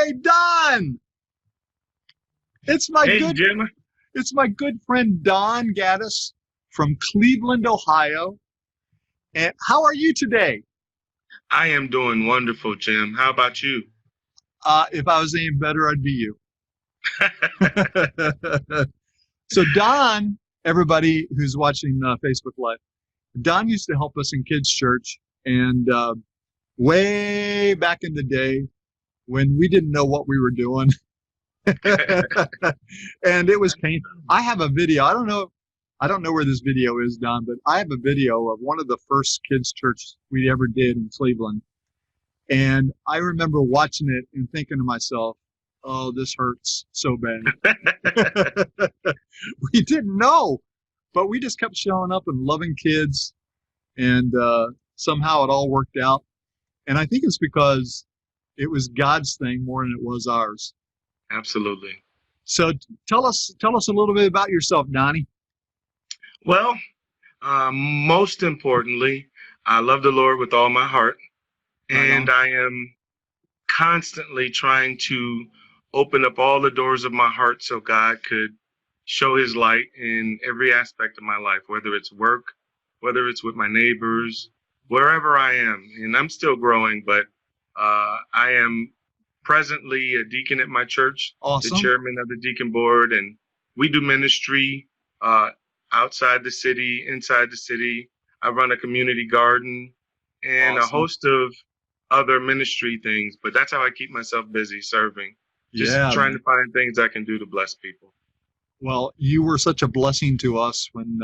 Hey, Don! It's my Hey, good Jim. it's my good friend Don Gaddis from Cleveland, Ohio. And how are you today? I am doing wonderful, Jim. How about you? If I was any better, I'd be you. So Don, everybody who's watching Facebook Live, Don used to help us in kids' church, and way back in the day when we didn't know what we were doing, and it was painful. I have a video. I don't know where this video is, Don, but I have a video of one of the first kids' church we ever did in Cleveland. And I remember watching it and thinking to myself, oh, this hurts so bad. We didn't know, but we just kept showing up and loving kids. And somehow it all worked out. And I think it's because it was God's thing more than it was ours. Absolutely. So tell us a little bit about yourself, Donnie. Well, most importantly, I love the Lord with all my heart, Right and on. I am constantly trying to open up all the doors of my heart so God could show his light in every aspect of my life, whether it's work, whether it's with my neighbors, wherever I am. And I'm still growing, but I am presently a deacon at my church, the Awesome. chairman of the deacon board, and we do ministry uh, outside the city, inside the city. I run a community garden and a Awesome. host of other ministry things, but that's how I keep myself busy serving, just Yeah, trying to man. find things I can do to bless people. Well, you were such a blessing to us when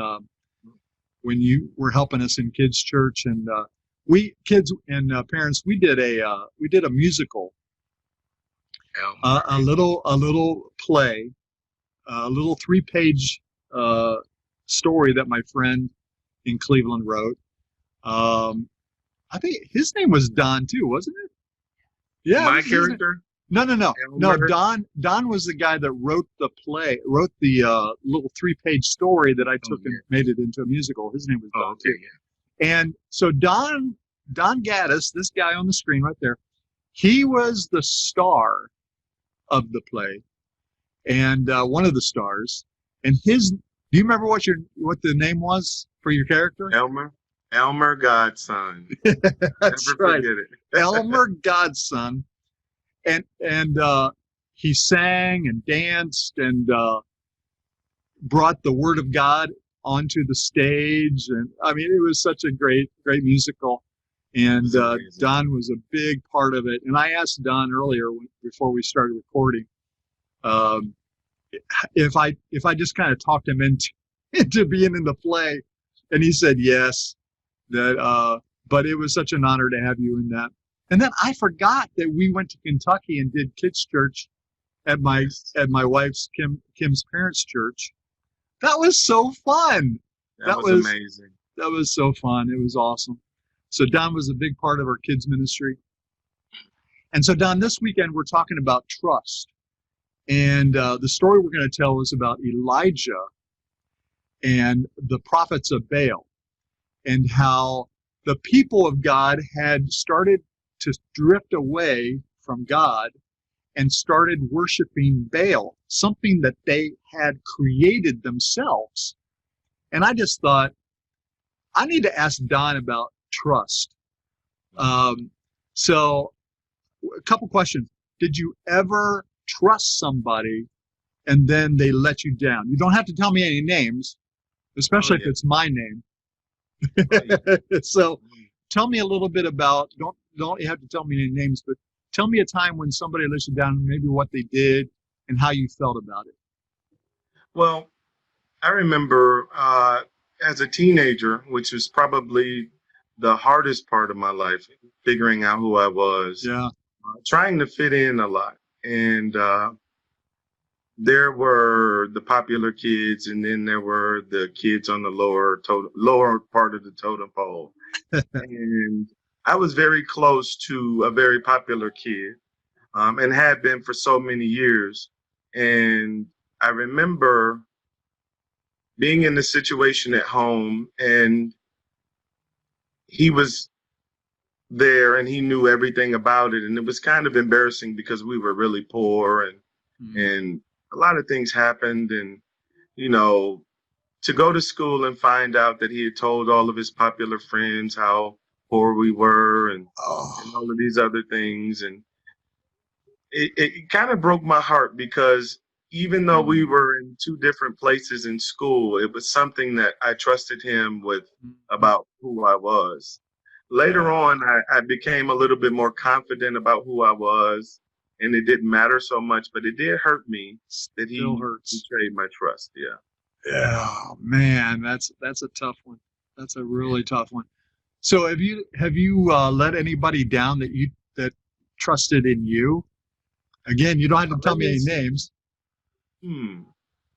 you were helping us in kids' church, and we kids and parents we did a musical, Elmer. a little play, a little 3-page uh, story that my friend in Cleveland wrote. I think his name was Don too, wasn't it? Yeah, it My was his name. character, No. Elmer. Don was the guy that wrote wrote the little 3-page story that I Oh, took and yeah. made it into a musical. His name was Oh, Don okay, too. yeah. And so Don Gaddis, this guy on the screen right there, he was the star of the play, and one of the stars. And do you remember what the name was for your character? Elmer Godson. That's Never right, forget it. Elmer Godson. And he sang and danced and brought the Word of God onto the stage, and I mean, it was such a great musical. And It's amazing. Don was a big part of it. And I asked Don earlier before we started recording um, if I just kind of talked him into into being in the play, and he said yes. But it was such an honor to have you in that. And then I forgot that we went to Kentucky and did kids church at Yes, my wife's Kim's parents' church. That was so fun. that That was was amazing. that was so fun. It was awesome. So Don was a big part of our kids ministry. And so Don, this weekend we're talking about trust. And the story we're going to tell is about Elijah and the prophets of Baal, and how the people of God had started to drift away from God and started worshiping Baal, something that they had created themselves. And I just thought, I need to ask Don about trust. Um, so, a couple questions. Did you ever trust somebody and then they let you down? You don't have to tell me any names, Oh especially if yeah. it's my name. Oh yeah. So, tell me a little bit about, don't you have to tell me any names, but tell me a time when somebody let you down, maybe what they did and how you felt about it. Well, I remember as a teenager, which was probably the hardest part of my life, figuring out who I was, Yeah, trying to fit in a lot. And there were the popular kids, and then there were the kids on the lower part of the totem pole. And I was very close to a very popular kid, and had been for so many years. And I remember being in the situation at home, and he was there, and he knew everything about it. And it was kind of embarrassing because we were really poor, and a lot of things happened. And, you know, to go to school and find out that he had told all of his popular friends how poor we were, and all of these other things. And it kind of broke my heart because even though we were in two different places in school, it was something that I trusted him with about who I was. Later on, I became a little bit more confident about who I was, and it didn't matter so much, but it did hurt me that he Still hurts. betrayed my trust. Yeah. Yeah, oh, man, that's a tough one. That's a really tough one. So have you let anybody down that trusted in you? Again, you don't have to tell me any names.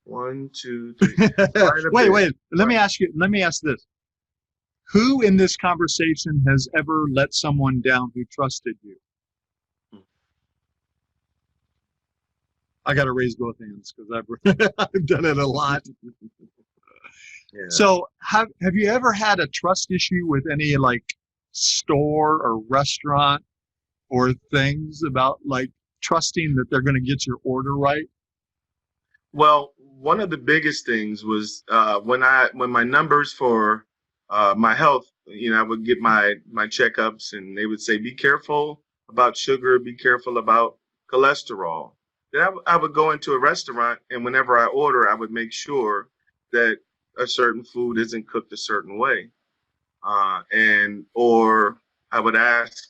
One, two, three. Quite a Wait, bit. Let me ask this. Who in this conversation has ever let someone down who trusted you? I got to raise both hands because I've done it a lot. Yeah. So have you ever had a trust issue with any like store or restaurant or things about like trusting that they're going to get your order right? Well, one of the biggest things was when my numbers for my health, I would get my checkups, and they would say, be careful about sugar, be careful about cholesterol. Then I would go into a restaurant, and whenever I order, I would make sure that a certain food isn't cooked a certain way, or I would ask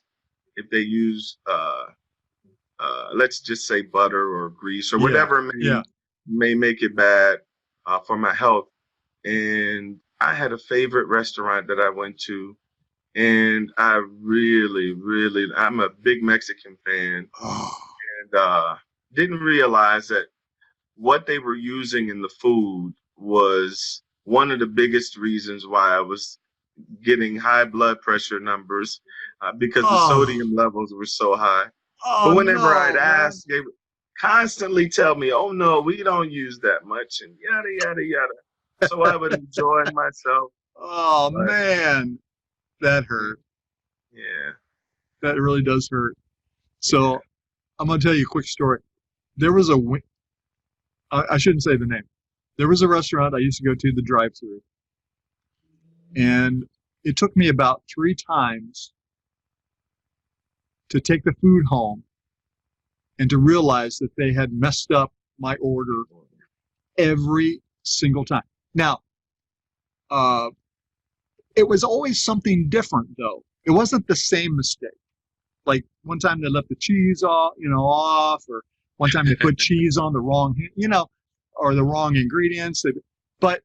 if they use let's just say butter or grease or whatever may make it bad for my health. And I had a favorite restaurant that I went to, and I really, really, I'm a big Mexican fan, and didn't realize that what they were using in the food was one of the biggest reasons why I was getting high blood pressure numbers because the sodium levels were so high. But whenever I'd ask, they would constantly tell me, oh, no, we don't use that much, and yada, yada, yada. So I would enjoy myself. Oh, man, that hurt. Yeah. That really does hurt. So I'm going to tell you a quick story. There was I shouldn't say the name. There was a restaurant I used to go to, the drive-thru, and it took me about 3 times to take the food home and to realize that they had messed up my order every single time. Now, it was always something different, though. It wasn't the same mistake. Like one time they left the cheese off, or one time they put cheese on the wrong, or the wrong ingredients. But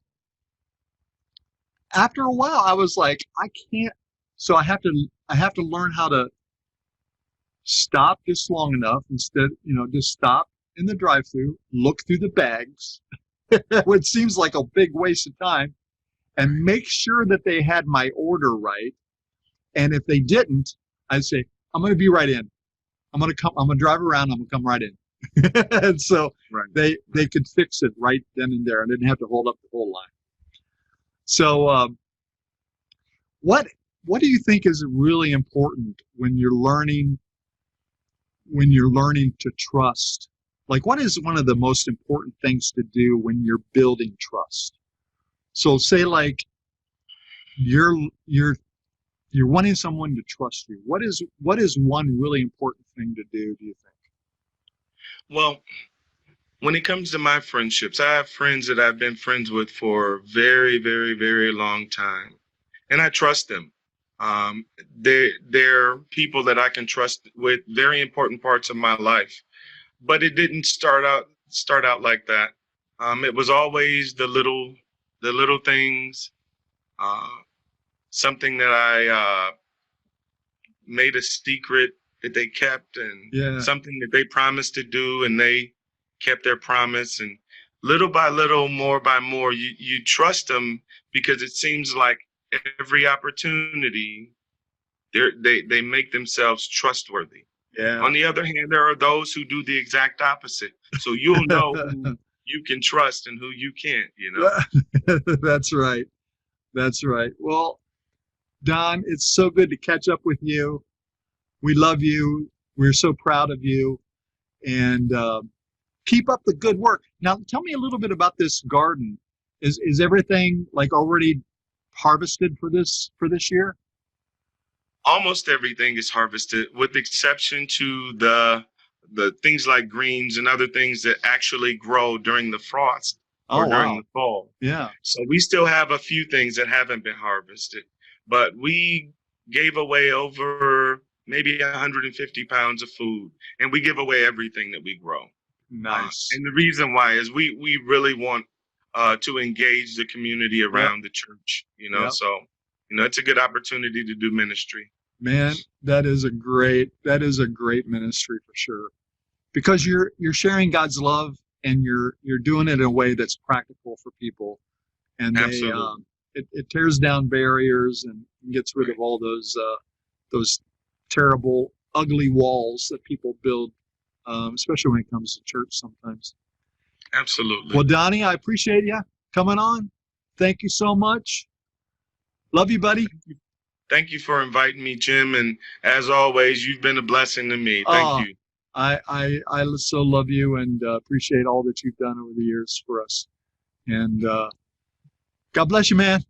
after a while, I was like, I can't. So I have to learn how to stop just long enough. Instead, just stop in the drive-thru, look through the bags, which seems like a big waste of time, and make sure that they had my order right. And if they didn't, I'd say, I'm going to be right in. I'm going to drive around. I'm going to come right in. And so they could fix it right then and there. I didn't have to hold up the whole line. So what do you think is really important when you're learning to trust? Like, what is one of the most important things to do when you're building trust? So say like you're wanting someone to trust you. What is one really important thing to do you think? Well, when it comes to my friendships, I have friends that I've been friends with for a very, very, very long time, and I trust them. They're people that I can trust with very important parts of my life. But it didn't start out like that. It was always the little things. Something that I made a secret that they kept, and something that they promised to do, and they kept their promise. And little by little, more by more, you trust them because it seems like every opportunity they make themselves trustworthy. Yeah. On the other hand, there are those who do the exact opposite. So you'll know who you can trust and who you can't, That's right. That's right. Well, Don, it's so good to catch up with you. We love you. We're so proud of you, and keep up the good work. Now, tell me a little bit about this garden. Is everything like already harvested for this year? Almost everything is harvested, with the exception to the things like greens and other things that actually grow during the frost or Oh, during wow. the fall. Yeah. So we still have a few things that haven't been harvested, but we gave away over maybe 150 pounds of food, and we give away everything that we grow. Nice. And the reason why is we really want to engage the community around the church, Yep. so, it's a good opportunity to do ministry. Man, that is a great ministry for sure. Because you're sharing God's love, and you're doing it in a way that's practical for people. And Absolutely. It tears down barriers and gets rid of all those terrible, ugly walls that people build, especially when it comes to church sometimes. Absolutely. Well, Donnie, I appreciate you coming on. Thank you so much. Love you, buddy. Thank you for inviting me, Jim. And as always, you've been a blessing to me. Thank you. I so love you, and appreciate all that you've done over the years for us. And God bless you, man.